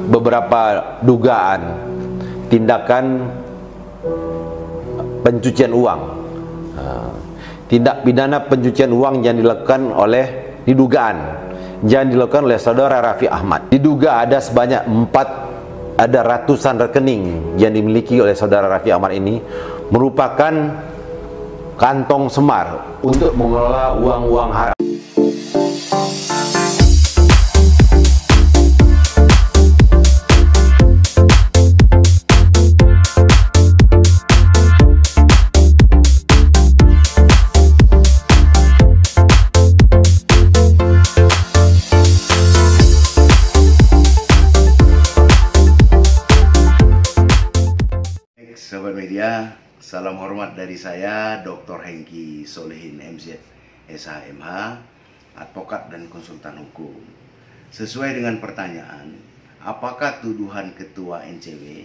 Beberapa dugaan tindakan pencucian uang, tindak pidana pencucian uang yang dilakukan oleh saudara Raffi Ahmad. Diduga ada sebanyak ada ratusan rekening yang dimiliki oleh saudara Raffi Ahmad ini merupakan kantong semar untuk mengelola uang-uang haram. Sahabat media, salam hormat dari saya Dr. Hengki Solehin MZ SHMH, advokat dan konsultan hukum. Sesuai dengan pertanyaan, apakah tuduhan Ketua NCW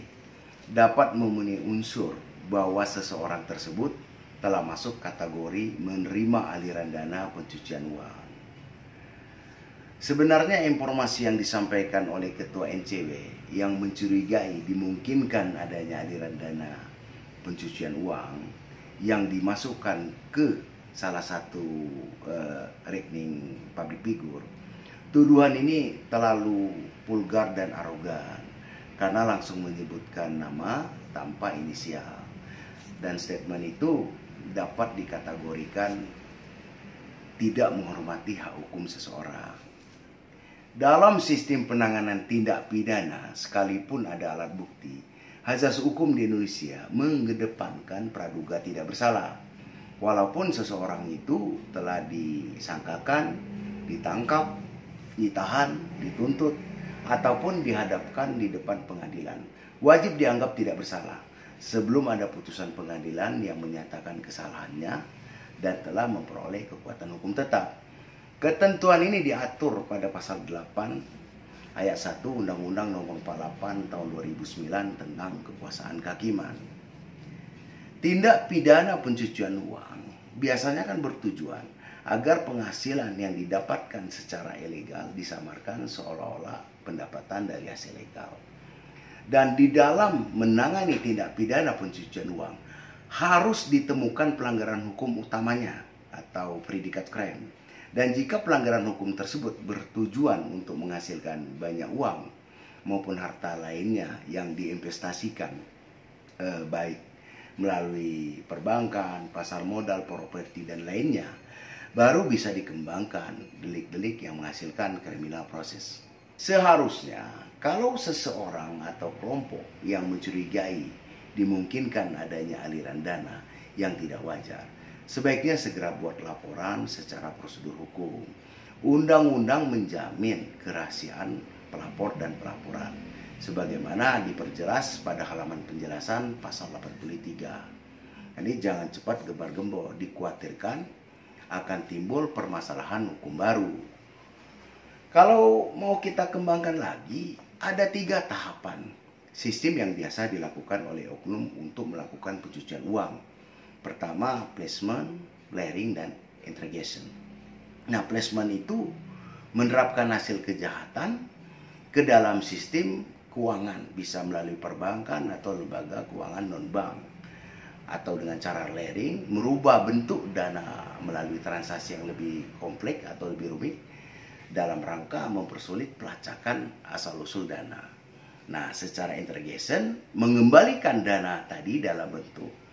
dapat memenuhi unsur bahwa seseorang tersebut telah masuk kategori menerima aliran dana pencucian uang? Sebenarnya informasi yang disampaikan oleh Ketua NCW yang mencurigai dimungkinkan adanya aliran dana pencucian uang yang dimasukkan ke salah satu rekening public figure, tuduhan ini terlalu vulgar dan arogan karena langsung menyebutkan nama tanpa inisial, dan statement itu dapat dikategorikan tidak menghormati hak hukum seseorang. Dalam sistem penanganan tindak pidana, sekalipun ada alat bukti, azas hukum di Indonesia mengedepankan praduga tidak bersalah. Walaupun seseorang itu telah disangkakan, ditangkap, ditahan, dituntut, ataupun dihadapkan di depan pengadilan, wajib dianggap tidak bersalah sebelum ada putusan pengadilan yang menyatakan kesalahannya dan telah memperoleh kekuatan hukum tetap. Ketentuan ini diatur pada pasal 8 ayat 1 Undang-Undang Nomor 48 Tahun 2009 tentang kekuasaan kehakiman. Tindak pidana pencucian uang biasanya kan bertujuan agar penghasilan yang didapatkan secara ilegal disamarkan seolah-olah pendapatan dari hasil legal. Dan di dalam menangani tindak pidana pencucian uang harus ditemukan pelanggaran hukum utamanya atau predikat crime. Dan jika pelanggaran hukum tersebut bertujuan untuk menghasilkan banyak uang maupun harta lainnya yang diinvestasikan baik melalui perbankan, pasar modal, properti dan lainnya, baru bisa dikembangkan delik-delik yang menghasilkan criminal process. Seharusnya kalau seseorang atau kelompok yang mencurigai dimungkinkan adanya aliran dana yang tidak wajar, sebaiknya segera buat laporan secara prosedur hukum. Undang-undang menjamin kerahasiaan pelapor dan pelaporan, sebagaimana diperjelas pada halaman penjelasan pasal 83. Ini jangan cepat gembar-gembor, dikhawatirkan akan timbul permasalahan hukum baru. Kalau mau kita kembangkan lagi, ada 3 tahapan sistem yang biasa dilakukan oleh oknum untuk melakukan pencucian uang. Pertama, placement, layering, dan interrogation. Nah, placement itu menerapkan hasil kejahatan ke dalam sistem keuangan, bisa melalui perbankan atau lembaga keuangan non-bank. Atau dengan cara layering, merubah bentuk dana melalui transaksi yang lebih kompleks atau lebih rumit dalam rangka mempersulit pelacakan asal-usul dana. Nah, secara interrogation, mengembalikan dana tadi dalam bentuk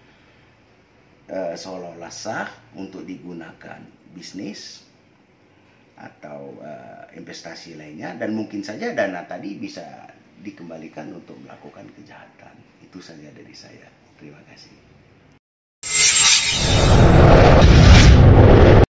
seolah-olah sah untuk digunakan bisnis atau investasi lainnya, dan mungkin saja dana tadi bisa dikembalikan untuk melakukan kejahatan. Itu saja dari saya. Terima kasih.